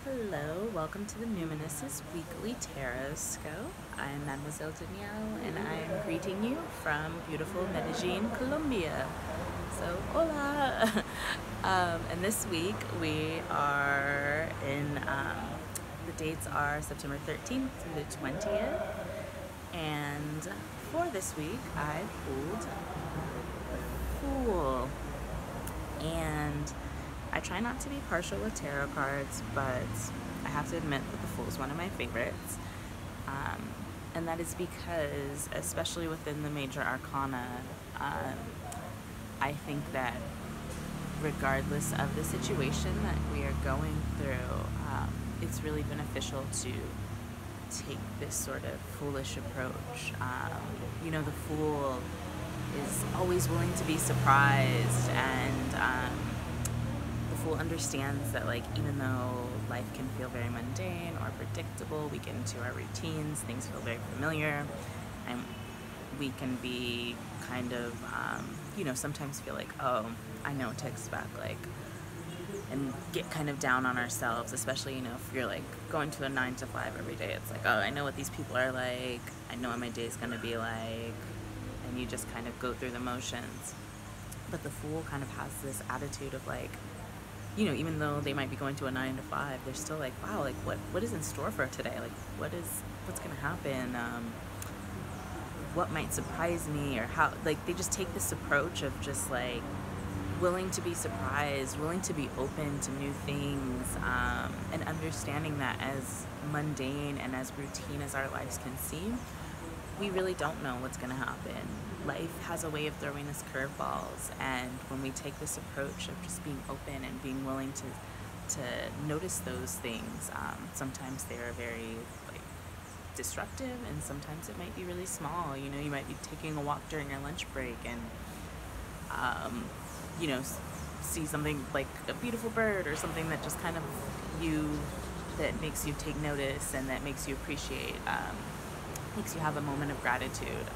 Hello, welcome to the Numinous' weekly Tarotscope. I'm Mademoiselle Danielle, and I am greeting you from beautiful Medellin, Colombia. So, hola! And this week we are the dates are September 13th through the 20th. And for this week, I pulled the Fool. And I try not to be partial with tarot cards, but I have to admit that the Fool is one of my favorites. And that is because, especially within the major arcana, I think that regardless of the situation that we are going through, it's really beneficial to take this sort of foolish approach. The Fool is always willing to be surprised, and the Fool understands that, even though life can feel very mundane or predictable, we get into our routines, things feel very familiar, and we can be kind of, sometimes feel like, oh, I know what to expect, and get kind of down on ourselves, especially, if you're going to a 9 to 5 every day. It's like, oh, I know what these people are like, I know what my day is going to be like, and you just kind of go through the motions. But the Fool kind of has this attitude of even though they might be going to a 9 to 5, they're still like, wow, what is in store for today? What's going to happen? What might surprise me, or how, they just take this approach of just willing to be surprised, willing to be open to new things, and understanding that as mundane and as routine as our lives can seem, we really don't know what's going to happen. Life has a way of throwing us curveballs, and when we take this approach of just being open and being willing to notice those things, sometimes they are very disruptive, and sometimes it might be really small. You might be taking a walk during your lunch break and see something like a beautiful bird or something that just kind of that makes you take notice and that makes you appreciate, makes you have a moment of gratitude.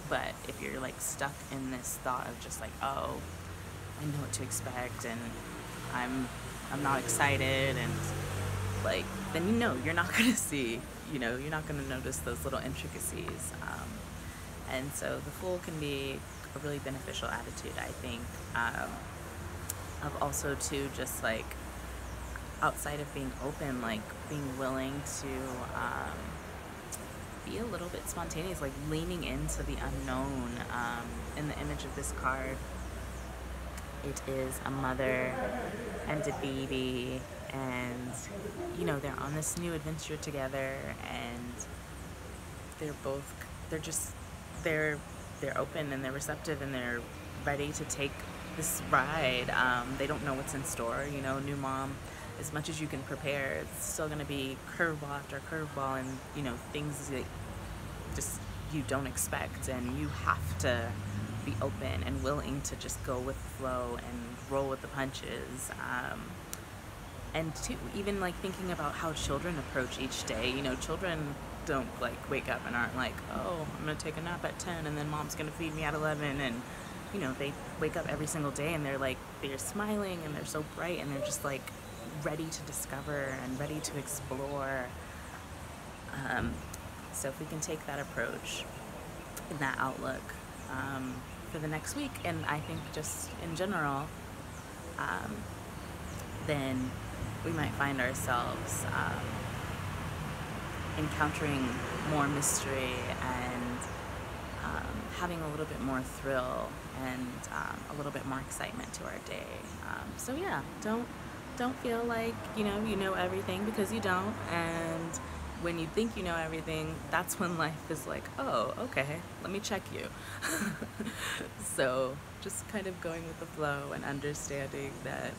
But if you're stuck in this thought of just oh, I know what to expect, and I'm not excited, and then you're not gonna see, you're not gonna notice those little intricacies. And so the Fool can be a really beneficial attitude, I think, of also to just outside of being open, being willing to be a little bit spontaneous, leaning into the unknown. In the image of this card, it is a mother and a baby, and they're on this new adventure together, and they're open and they're receptive and they're ready to take this ride. They don't know what's in store. New mom, as much as you can prepare, it's still going to be curveball after curveball, and things that just you don't expect, and you have to be open and willing to just go with the flow and roll with the punches. And even thinking about how children approach each day. Children don't wake up and aren't oh, I'm gonna take a nap at 10 and then mom's gonna feed me at 11, and they wake up every single day and they're smiling and they're so bright, and they're just ready to discover and ready to explore. So if we can take that approach and that outlook for the next week, and I think just in general, then we might find ourselves encountering more mystery and having a little bit more thrill and a little bit more excitement to our day. So yeah, don't feel like you know everything, because you don't. And when you think you know everything, that's when life is oh, okay, let me check you. So just kind of going with the flow and understanding that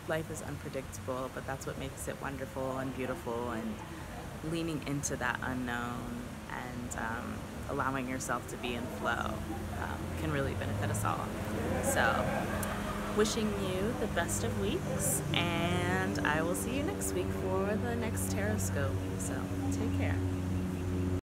life is unpredictable, but that's what makes it wonderful and beautiful, and leaning into that unknown and allowing yourself to be in flow can really benefit us all. So wishing you the best of weeks, and I will see you next week for the next Tarotscope. So take care.